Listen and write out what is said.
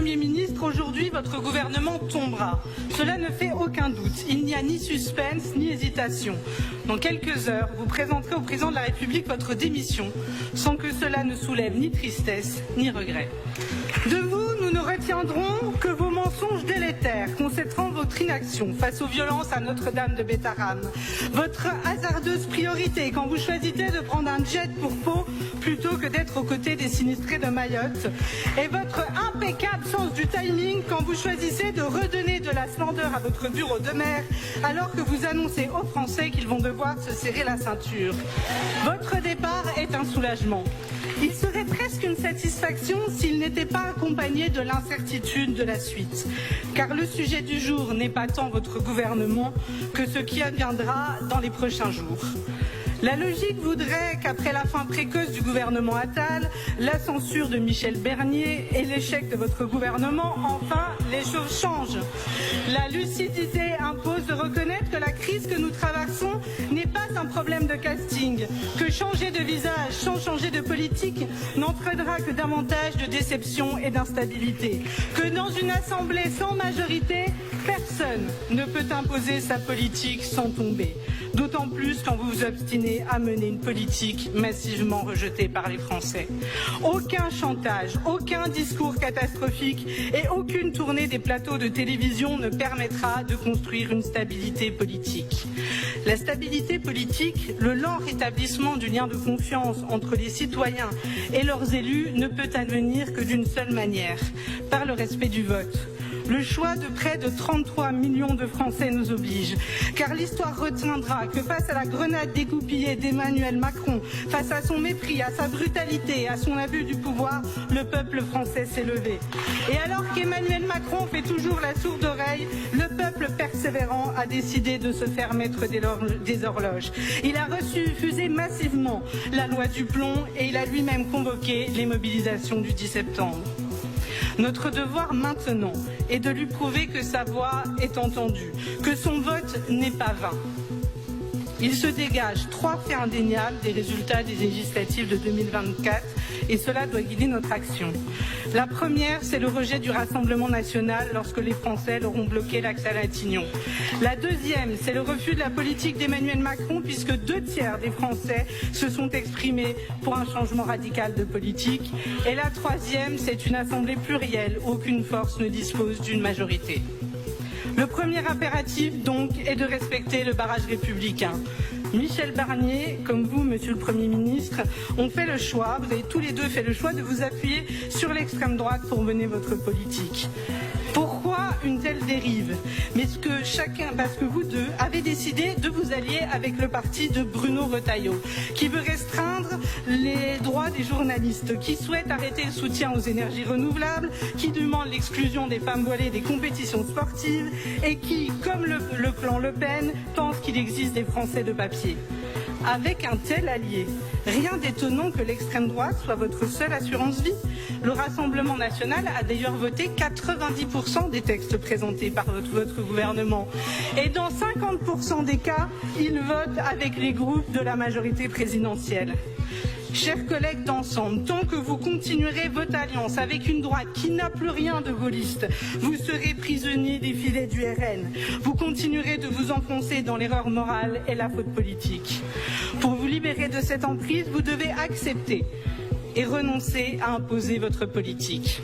Premier ministre, aujourd'hui votre gouvernement tombera. Cela ne fait aucun doute. Il n'y a ni suspense ni hésitation. Dans quelques heures, vous présenterez au président de la République votre démission, sans que cela ne soulève ni tristesse ni regret. De vous, nous ne retiendrons que vos mensonges délétères, constatant votre inaction face aux violences à Notre-Dame de Bétarame, votre hasardeuse priorité quand vous choisissez de prendre un jet pour Pau plutôt que d'être aux côtés des sinistrés de Mayotte, et votre impeccable sens du timing quand vous choisissez de redonner de la splendeur à votre bureau de maire alors que vous annoncez aux Français qu'ils vont devoir se serrer la ceinture. Votre départ est un soulagement. Il serait presque une satisfaction s'il n'était pas accompagné de l'incertitude de la suite. Car le sujet du jour n'est pas tant votre gouvernement que ce qui adviendra dans les prochains jours. La logique voudrait qu'après la fin précoce du gouvernement Attal, la censure de Michel Barnier et l'échec de votre gouvernement, enfin, les choses changent. La lucidité impose de reconnaître que la crise que nous traversons n'est pas un problème de casting, que changer de visage sans changer de politique n'entraînera que davantage de déception et d'instabilité, que dans une assemblée sans majorité, personne ne peut imposer sa politique sans tomber. D'autant plus quand vous vous obstinez à mener une politique massivement rejetée par les Français. Aucun chantage, aucun discours catastrophique et aucune tournée des plateaux de télévision ne permettra de construire une stabilité politique. La stabilité politique, le lent rétablissement du lien de confiance entre les citoyens et leurs élus ne peut advenir que d'une seule manière, par le respect du vote. Le choix de près de 33 millions de Français nous oblige, car l'histoire retiendra que face à la grenade dégoupillée d'Emmanuel Macron, face à son mépris, à sa brutalité, à son abus du pouvoir, le peuple français s'est levé. Et alors qu'Emmanuel Macron fait toujours la sourde oreille, le peuple persévérant a décidé de se faire maître des horloges. Il a refusé massivement la loi du plomb et il a lui-même convoqué les mobilisations du 10 septembre. Notre devoir maintenant est de lui prouver que sa voix est entendue, que son vote n'est pas vain. Il se dégage 3 faits indéniables des résultats des législatives de 2024 et cela doit guider notre action. La première, c'est le rejet du Rassemblement national lorsque les Français leur ont bloqué l'accès à Matignon. La deuxième, c'est le refus de la politique d'Emmanuel Macron puisque 2/3 des Français se sont exprimés pour un changement radical de politique. Et la troisième, c'est une assemblée plurielle où aucune force ne dispose d'une majorité. Le premier impératif, donc, est de respecter le barrage républicain. Michel Barnier, comme vous, Monsieur le Premier ministre, ont fait le choix, vous avez tous les deux fait le choix de vous appuyer sur l'extrême droite pour mener votre politique. Pourquoi une telle dérive? Parce que vous deux avez décidé de vous allier avec le parti de Bruno Retailleau, qui veut restreindre les droits des journalistes, qui souhaite arrêter le soutien aux énergies renouvelables, qui demande l'exclusion des femmes voilées des compétitions sportives et qui, comme le clan Le Pen, pense qu'il existe des Français de papier. Avec un tel allié, rien d'étonnant que l'extrême droite soit votre seule assurance vie. Le Rassemblement national a d'ailleurs voté 90% des textes présentés par votre gouvernement. Et dans 50% des cas, il vote avec les groupes de la majorité présidentielle. Chers collègues d'ensemble, tant que vous continuerez votre alliance avec une droite qui n'a plus rien de gaulliste, vous serez prisonniers des filets du RN. Vous continuerez de vous enfoncer dans l'erreur morale et la faute politique. Pour vous libérer de cette emprise, vous devez accepter et renoncer à imposer votre politique.